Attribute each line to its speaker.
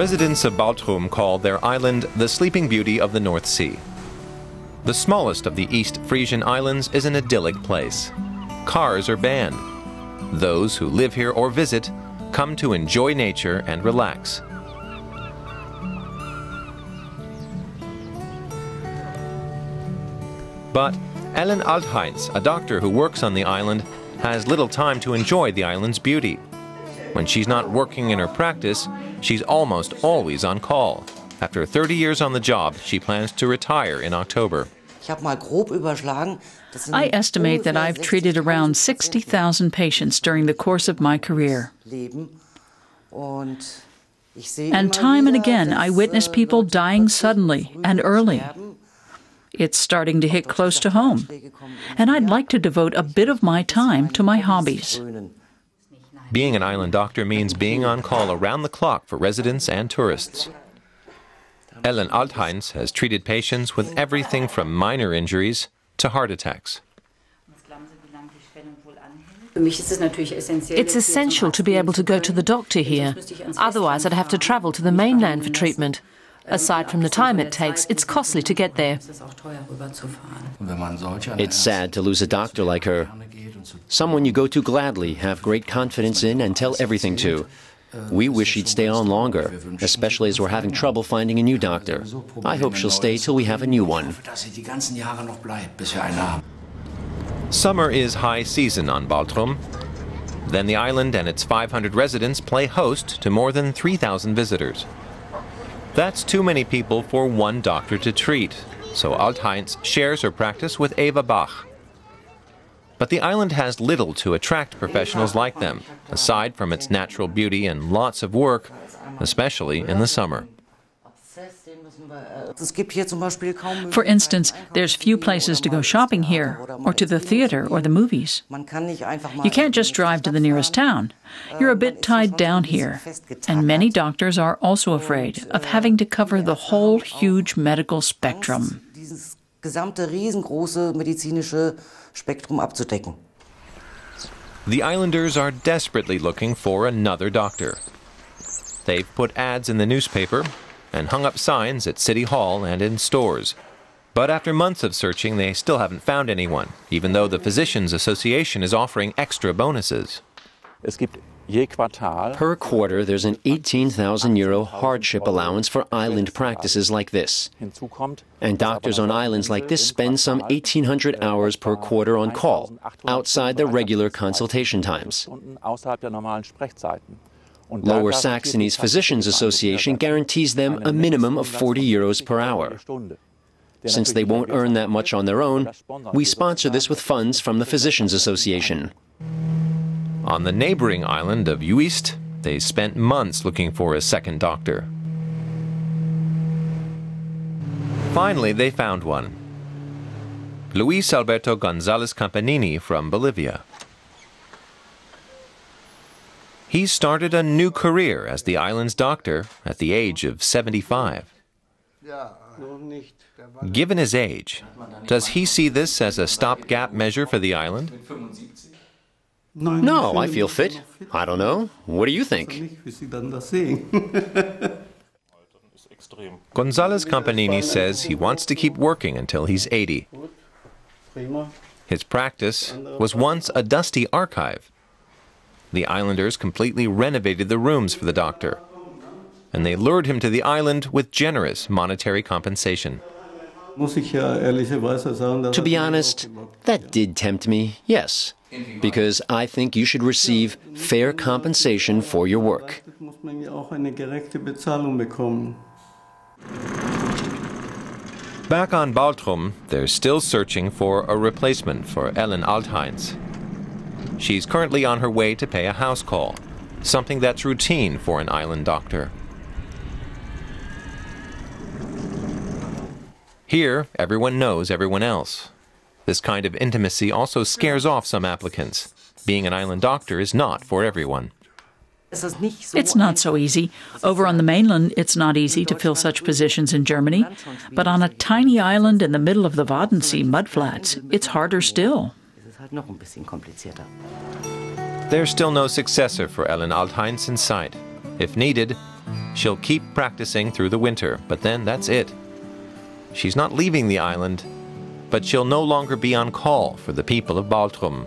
Speaker 1: Residents of Baltrum call their island the Sleeping Beauty of the North Sea. The smallest of the East Frisian Islands is an idyllic place. Cars are banned. Those who live here or visit come to enjoy nature and relax. But Ellen Altheinz, a doctor who works on the island, has little time to enjoy the island's beauty. When she's not working in her practice, she's almost always on call. After 30 years on the job, she plans to retire in October.
Speaker 2: I estimate that I've treated around 60,000 patients during the course of my career. And time and again, I witness people dying suddenly and early. It's starting to hit close to home, and I'd like to devote a bit of my time to my hobbies.
Speaker 1: Being an island doctor means being on call around the clock for residents and tourists. Ellen Altheinz has treated patients with everything from minor injuries to heart attacks.
Speaker 3: It's essential to be able to go to the doctor here. Otherwise, I'd have to travel to the mainland for treatment. Aside from the time it takes, it's costly to get there.
Speaker 4: It's sad to lose a doctor like her. Someone you go to gladly, have great confidence in, and tell everything to. We wish she'd stay on longer, especially as we're having trouble finding a new doctor. I hope she'll stay till we have a new one.
Speaker 1: Summer is high season on Baltrum. Then the island and its 500 residents play host to more than 3,000 visitors. That's too many people for one doctor to treat, so Altheinz shares her practice with Eva Bach. But the island has little to attract professionals like them, aside from its natural beauty and lots of work, especially in the summer.
Speaker 2: For instance, there's few places to go shopping here, or to the theater or the movies. You can't just drive to the nearest town. You're a bit tied down here, and many doctors are also afraid of having to cover the whole huge medical spectrum.
Speaker 1: The islanders are desperately looking for another doctor. They've put ads in the newspaper and hung up signs at City Hall and in stores. But after months of searching, they still haven't found anyone, even though the Physicians Association is offering extra bonuses.
Speaker 4: Per quarter, there's an €18,000 hardship allowance for island practices like this. And doctors on islands like this spend some 1,800 hours per quarter on call, outside the regular consultation times. Lower Saxony's Physicians Association guarantees them a minimum of €40 per hour. Since they won't earn that much on their own, we sponsor this with funds from the Physicians Association.
Speaker 1: On the neighboring island of Uist, they spent months looking for a second doctor. Finally, they found one. Luis Alberto González Campanini from Bolivia. He started a new career as the island's doctor at the age of 75. Given his age, does he see this as a stopgap measure for the island?
Speaker 4: No, I feel fit. I don't know. What do you think?
Speaker 1: González Campanini says he wants to keep working until he's 80. His practice was once a dusty archive. The islanders completely renovated the rooms for the doctor, and they lured him to the island with generous monetary compensation.
Speaker 4: To be honest, that did tempt me, yes, because I think you should receive fair compensation for your work.
Speaker 1: Back on Baltrum, they're still searching for a replacement for Ellen Altheinz. She's currently on her way to pay a house call, something that's routine for an island doctor. Here, everyone knows everyone else. This kind of intimacy also scares off some applicants. Being an island doctor is not for everyone.
Speaker 2: It's not so easy. Over on the mainland, it's not easy to fill such positions in Germany. But on a tiny island in the middle of the Wadensee mudflats, it's harder still.
Speaker 1: There's still no successor for Ellen Altheinz in sight. If needed, She'll keep practicing through the winter, but then that's it. She's not leaving the island, but she'll no longer be on call for the people of Baltrum.